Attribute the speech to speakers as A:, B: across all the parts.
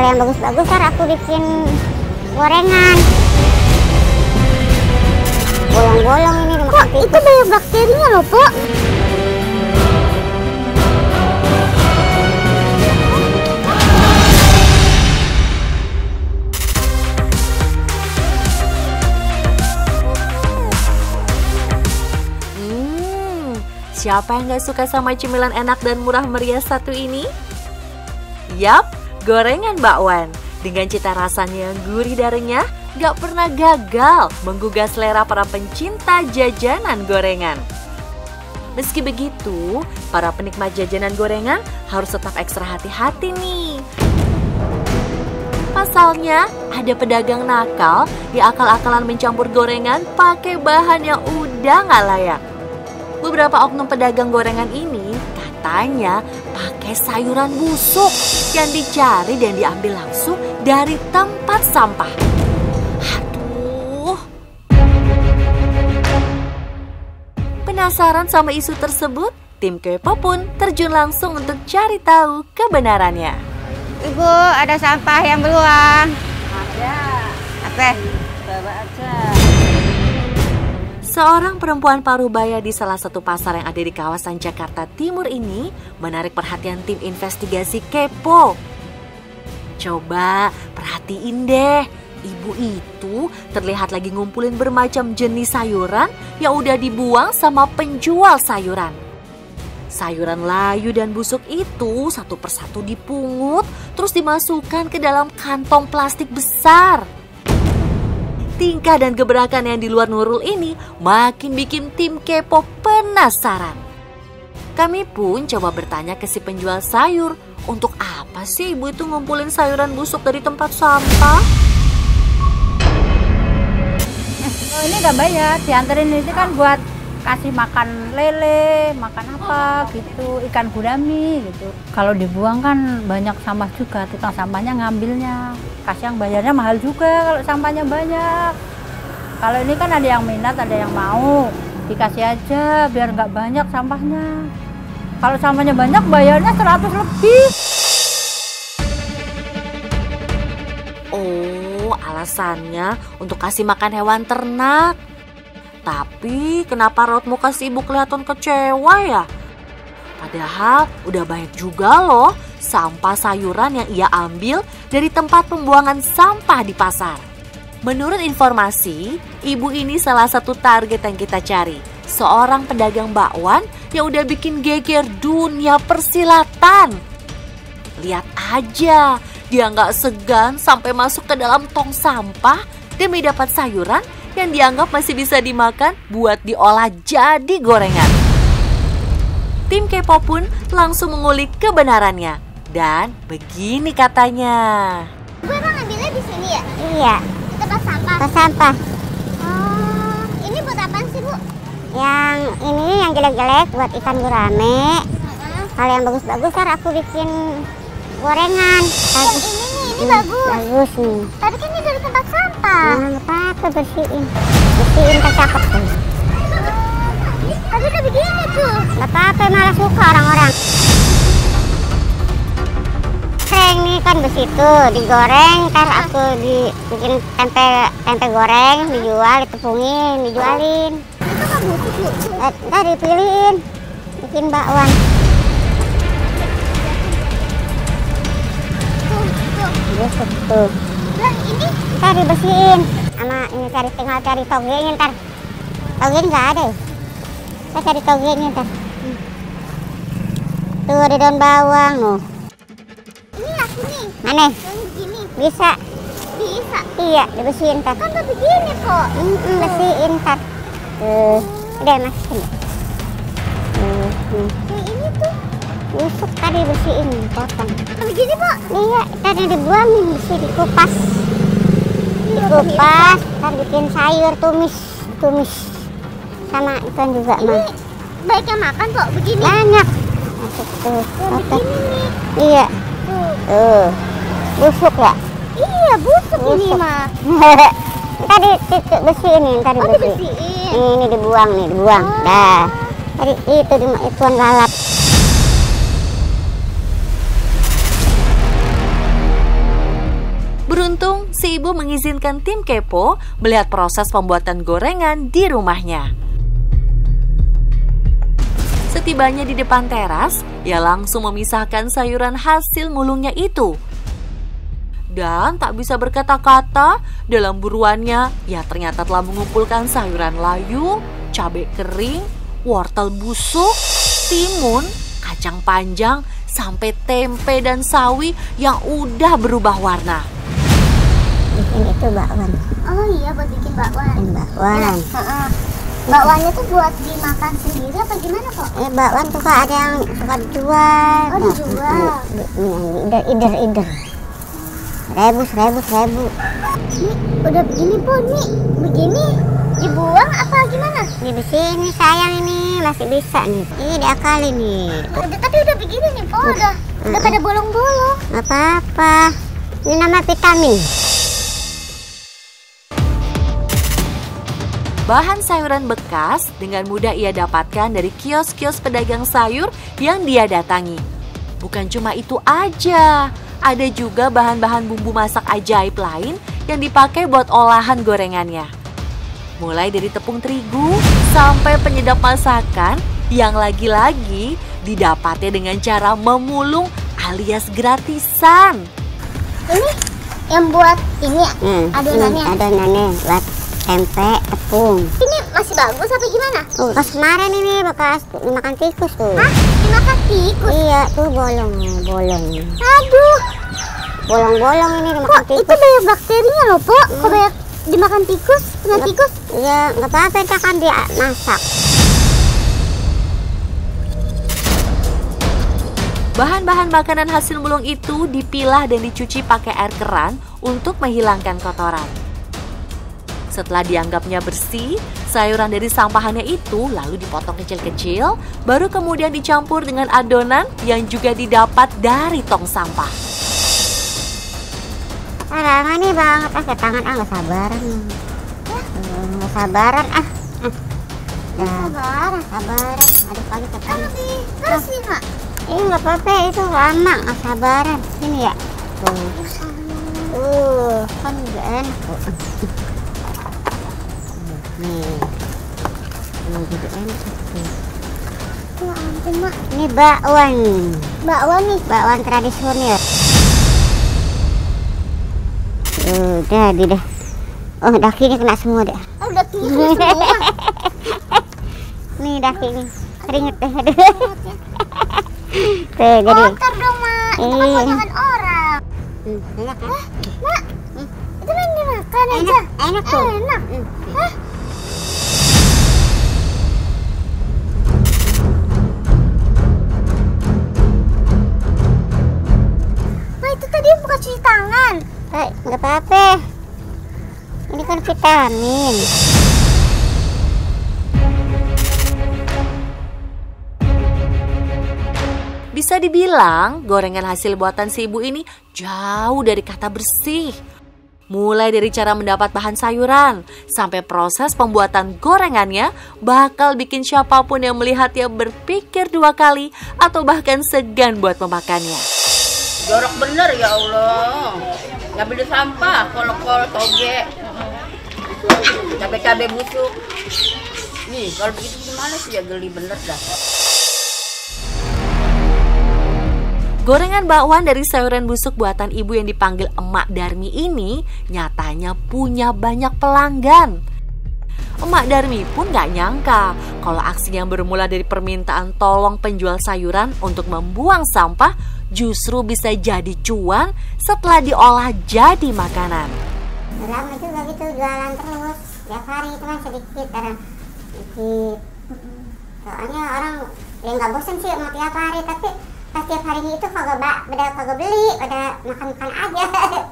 A: Kalau yang bagus-bagus ntar aku bikin gorengan. Bolong-bolong ini dimakan tikus. Itu banyak bakterinya loh, Pok.
B: Siapa yang gak suka sama cemilan enak dan murah meriah satu ini? Yap, gorengan bakwan. Dengan cita rasanya yang gurih dan renyah, gak pernah gagal menggugah selera para pencinta jajanan gorengan. Meski begitu, para penikmat jajanan gorengan harus tetap ekstra hati-hati nih. Pasalnya, ada pedagang nakal yang akal-akalan mencampur gorengan pakai bahan yang udah gak layak. Beberapa oknum pedagang gorengan ini katanya pakai sayuran busuk yang dicari dan diambil langsung dari tempat sampah. Aduh. Penasaran sama isu tersebut? Tim Kepo pun terjun langsung untuk cari tahu kebenarannya.
A: Ibu, ada sampah yang beruang.
C: Ada.
A: Apa?
C: Bawa aja.
B: Seorang perempuan parubaya di salah satu pasar yang ada di kawasan Jakarta Timur ini menarik perhatian tim investigasi Kepo. Coba perhatiin deh, ibu itu terlihat lagi ngumpulin bermacam jenis sayuran yang udah dibuang sama penjual sayuran. Sayuran layu dan busuk itu satu persatu dipungut terus dimasukkan ke dalam kantong plastik besar. Tingkah dan gebrakan yang di luar Nurul ini makin bikin tim Kepo penasaran. Kami pun coba bertanya ke si penjual sayur, untuk apa sih ibu itu ngumpulin sayuran busuk dari tempat sampah?
C: Oh, ini udah banyak, dianterin itu kan buat kasih makan lele, makan apa gitu, ikan gurami gitu. Kalau dibuang kan banyak sampah juga, tukang sampahnya ngambilnya. Kasih yang bayarnya mahal juga kalau sampahnya banyak. Kalau ini kan ada yang minat, ada yang mau, dikasih aja biar nggak banyak sampahnya. Kalau sampahnya banyak bayarnya 100 lebih.
B: Oh, alasannya untuk kasih makan hewan ternak. Tapi kenapa raut muka si ibu kelihatan kecewa ya? Padahal udah banyak juga loh sampah sayuran yang ia ambil dari tempat pembuangan sampah di pasar. Menurut informasi, ibu ini salah satu target yang kita cari. Seorang pedagang bakwan yang udah bikin geger dunia persilatan. Lihat aja, dia nggak segan sampai masuk ke dalam tong sampah demi dapat sayuran yang dianggap masih bisa dimakan buat diolah jadi gorengan. Tim Kepo pun langsung mengulik kebenarannya. Dan begini katanya.
A: Bu, emang ngambilnya di sini ya? Iya. Di tempat sampah? Tempat sampah. Oh, ini buat apaan sih, Bu? Yang ini yang jelek-jelek buat ikan gurame. Kalau yang bagus-bagus ntar aku bikin gorengan. Ini bagus. Bagus nih. Tapi kan ini dari tempat sampah. Nah, nggak apa-apa, bersihin. Bersihin cakep tuh. Tapi udah begini tuh. Nggak apa-apa, malah suka orang-orang. Ini kan besi tuh digoreng, ntar aku bikin tempe goreng, dijual, ditepungin, dijualin. Itu kan busuk, Bu. Ntar dipilihin, bikin bakwan. Busuk tuh. Dan ini? Ntar dibersihin, sama ini tinggal cari togenya ntar. Togenya nggak ada ya? Kita cari togenya ntar. Tuh ada daun bawang loh. Mana? Yang begini. Bisa. Bisa? Iya, dibersihin ntar. Kan tuh begini kok. Bersihin ntar. Udah masukin. Yang ini tuh busuk tadi bersihin, potong. Begini, Bu? Iya, tadi dibuangin, mesti dikupas. Dikupas, ntar bikin sayur tumis. Sama ikan juga,
D: ini
A: mah.
D: Baik yang makan kok begini.
A: Banyak. Masuk tuh.
D: Begini nih.
A: Iya. Tuh. Busuk ya?
D: Iya, busuk ini mah.
A: Tadi bersihin nih, tadi
D: dibersihin.
A: Ini dibuang. Dah. Tadi ituan lalap.
B: si ibu mengizinkan tim kepo melihat proses pembuatan gorengan di rumahnya. Setibanya di depan teras, ia langsung memisahkan sayuran hasil mulungnya itu. Dan tak bisa berkata-kata, dalam buruannya ia ternyata telah mengumpulkan sayuran layu, cabai kering, wortel busuk, timun, kacang panjang, sampai tempe dan sawi yang udah berubah warna.
A: Bikin itu bakwan.
D: Oh iya, buat bikin bakwan.
A: Bakwan.
D: Bakwannya tuh buat dimakan sendiri apa gimana kok?
A: Bakwan tuh Kak, ada yang suka dijual.
D: Oh, dijual.
A: Ider. Rebus.
D: Ini udah begini Bu, nih begini dibuang apa gimana?
A: Ini di sini sayang, ini masih bisa nih. Ini diakalin nih.
D: Tapi udah begini nih Po, udah pada bolong-bolong.
A: Nggak apa-apa. Ini nama vitamin.
B: Bahan sayuran bekas dengan mudah ia dapatkan dari kios-kios pedagang sayur yang dia datangi. Bukan cuma itu aja, ada juga bahan-bahan bumbu masak ajaib lain yang dipakai buat olahan gorengannya. Mulai dari tepung terigu sampai penyedap masakan yang lagi-lagi didapatnya dengan cara memulung alias gratisan.
D: Ini yang buat ini adonannya.
A: Adonannya buat tempe, tepung.
D: Ini masih bagus apa gimana?
A: Bekas kemarin ini, bekas dimakan tikus tuh.
D: Hah? Dimakan tikus?
A: Iya, tuh bolong.
D: Aduh,
A: Bolong-bolong ini dimakan
D: kok
A: tikus.
D: itu banyak bakterinya loh Po? Kok banyak dimakan tikus? Kena tikus?
A: Iya, nggak apa-apa, kita kan dia masak.
B: Bahan-bahan makanan hasil mulung itu dipilah dan dicuci pakai air keran untuk menghilangkan kotoran. Setelah dianggapnya bersih, sayuran dari sampahannya itu lalu dipotong kecil-kecil, baru kemudian dicampur dengan adonan yang juga didapat dari tong sampah.
A: Lama nih banget, ke tangan nggak sabaran. Nggak sabaran sabaran. Aduh kali ke tangan.
D: Bersih Mak?
A: Ini nggak apa-apa, itu lama nggak sabaran. Ini ya. Kan nggak enak kok. Nih, jadi enak.
D: Ya ampun Mak.
A: Ini bakwan.
D: Bakwan nih.
A: Bakwan tradisional. Jadi deh. Oh, dakinya kena semua deh.
D: Oh, udah tinggi semua.
A: Nih dakinya keringet deh. Tuh, jadi.
D: Kotor dong Mak. Itu kan masakan orang.
A: Enak kan?
D: Mak, itu main dimakan aja.
A: Enak tuh.
D: Enak. Hah? Mak, itu tadi bukan cuci tangan.
A: Nggak apa-apa. Ini kan vitamin.
B: Bisa dibilang gorengan hasil buatan si ibu ini jauh dari kata bersih. Mulai dari cara mendapat bahan sayuran sampai proses pembuatan gorengannya bakal bikin siapapun yang melihatnya berpikir dua kali atau bahkan segan buat memakannya.
E: Jorok bener ya Allah. Ngambil di sampah, kol-kol, toge, cabai-cabai busuk. Nih, kalau begitu gimana sih ya, geli bener dah.
B: Gorengan bakwan dari sayuran busuk buatan ibu yang dipanggil Emak Darmi ini nyatanya punya banyak pelanggan. Emak Darmi pun gak nyangka kalau aksi yang bermula dari permintaan tolong penjual sayuran untuk membuang sampah justru bisa jadi cuan setelah diolah jadi makanan.
A: Lama juga gitu jualan terus. Tiap hari itu kan sedikit. Soalnya orang ya nggak bosan sih sama tiap hari, tapi pas tiap harinya itu kagak beli, pada makan aja.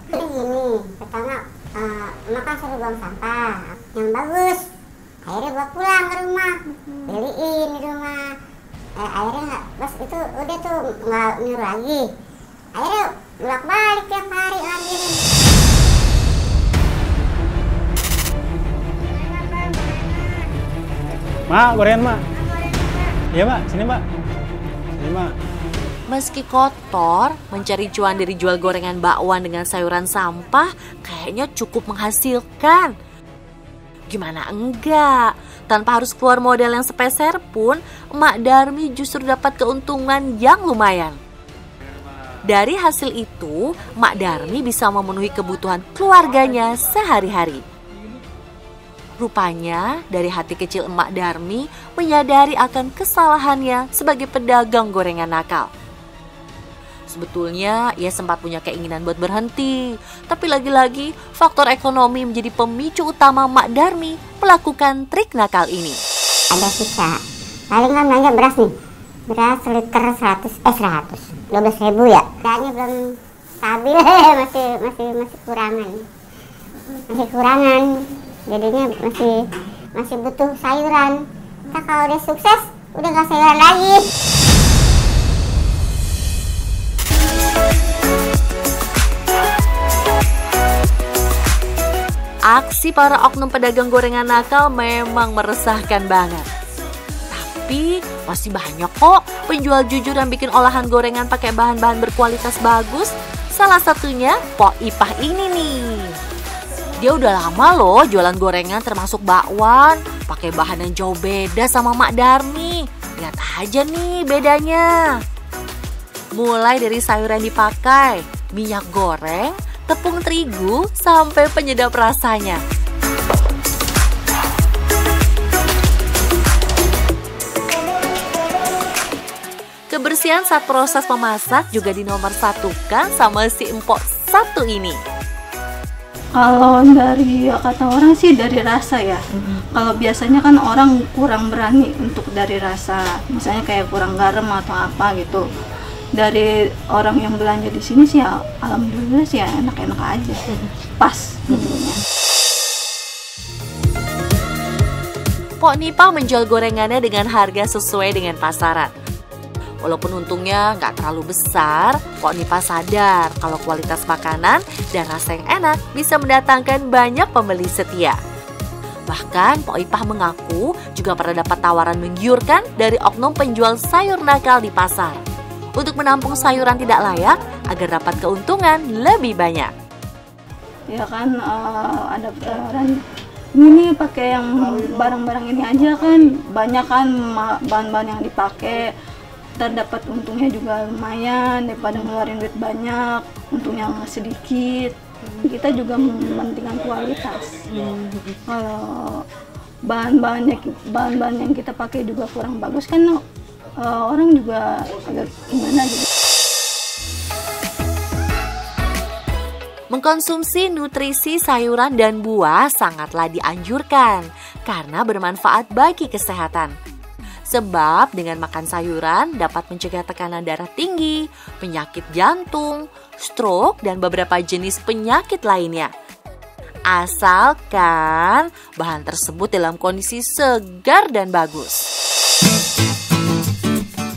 A: Jadi gini, pertama makan suruh buang sampah yang bagus. Akhirnya bawa pulang ke rumah, beliin di rumah. Akhirnya nggak, bos itu udah tuh nggak nyuruh lagi. Akhirnya bolak balik tiap hari lagi.
F: Mak, gorengan mak. Iya mak, sini mak. Sini mak.
B: Meski kotor, mencari cuan dari jual gorengan bakwan dengan sayuran sampah kayaknya cukup menghasilkan. Gimana enggak? Tanpa harus keluar modal yang sepeser pun, Emak Darmi justru dapat keuntungan yang lumayan. Dari hasil itu, Emak Darmi bisa memenuhi kebutuhan keluarganya sehari-hari. Rupanya, dari hati kecil Emak Darmi menyadari akan kesalahannya sebagai pedagang gorengan nakal. Sebetulnya ia sempat punya keinginan buat berhenti, tapi lagi-lagi faktor ekonomi menjadi pemicu utama Emak Darmi melakukan trik nakal ini.
A: Ada sisa, paling kan belanja beras nih, beras liter 12.000 ya. Harganya belum stabil, masih kurangan, jadinya masih butuh sayuran. Kita kalau udah sukses, udah gak sayuran lagi.
B: Aksi para oknum pedagang gorengan nakal memang meresahkan banget. Tapi masih banyak kok penjual jujur yang bikin olahan gorengan pakai bahan-bahan berkualitas bagus. Salah satunya Pok Ipah ini nih. Dia udah lama loh jualan gorengan termasuk bakwan, pakai bahan yang jauh beda sama Mak Darmi. Lihat aja nih bedanya. Mulai dari sayuran dipakai, minyak goreng, tepung terigu, sampai penyedap rasanya. Kebersihan saat proses memasak juga dinomorsatukan sama si empok satu ini.
F: Kalau dari kata orang sih dari rasa ya. Kalau biasanya kan orang kurang berani untuk dari rasa, misalnya kayak kurang garam atau apa gitu. Dari orang yang belanja di sini sih ya, alhamdulillah sih ya enak-enak aja, pas bentuknya.
B: Pok Nipah menjual gorengannya dengan harga sesuai dengan pasaran. Walaupun untungnya nggak terlalu besar, Pok Nipah sadar kalau kualitas makanan dan rasa yang enak bisa mendatangkan banyak pembeli setia. Bahkan Pok Ipah mengaku juga pernah dapat tawaran menggiurkan dari oknum penjual sayur nakal di pasar untuk menampung sayuran tidak layak agar dapat keuntungan lebih banyak.
F: Ya kan ada tawaran, ini pakai yang barang-barang ini aja kan, banyak kan bahan-bahan yang dipakai, terdapat untungnya juga lumayan daripada ngeluarin duit banyak, untungnya sedikit. Kita juga mementingkan kualitas. Kalau bahan-bahan yang kita pakai juga kurang bagus kan, orang juga agak gimana gitu.
B: Mengkonsumsi nutrisi sayuran dan buah sangatlah dianjurkan karena bermanfaat bagi kesehatan. Sebab dengan makan sayuran dapat mencegah tekanan darah tinggi, penyakit jantung, stroke, dan beberapa jenis penyakit lainnya. Asalkan bahan tersebut dalam kondisi segar dan bagus.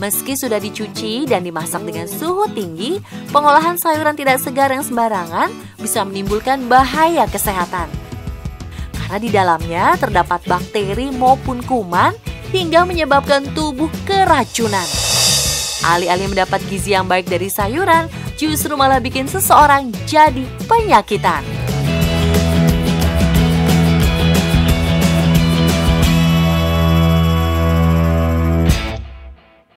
B: Meski sudah dicuci dan dimasak dengan suhu tinggi, pengolahan sayuran tidak segar yang sembarangan bisa menimbulkan bahaya kesehatan. Karena di dalamnya terdapat bakteri maupun kuman hingga menyebabkan tubuh keracunan. Alih-alih mendapat gizi yang baik dari sayuran, justru malah bikin seseorang jadi penyakitan.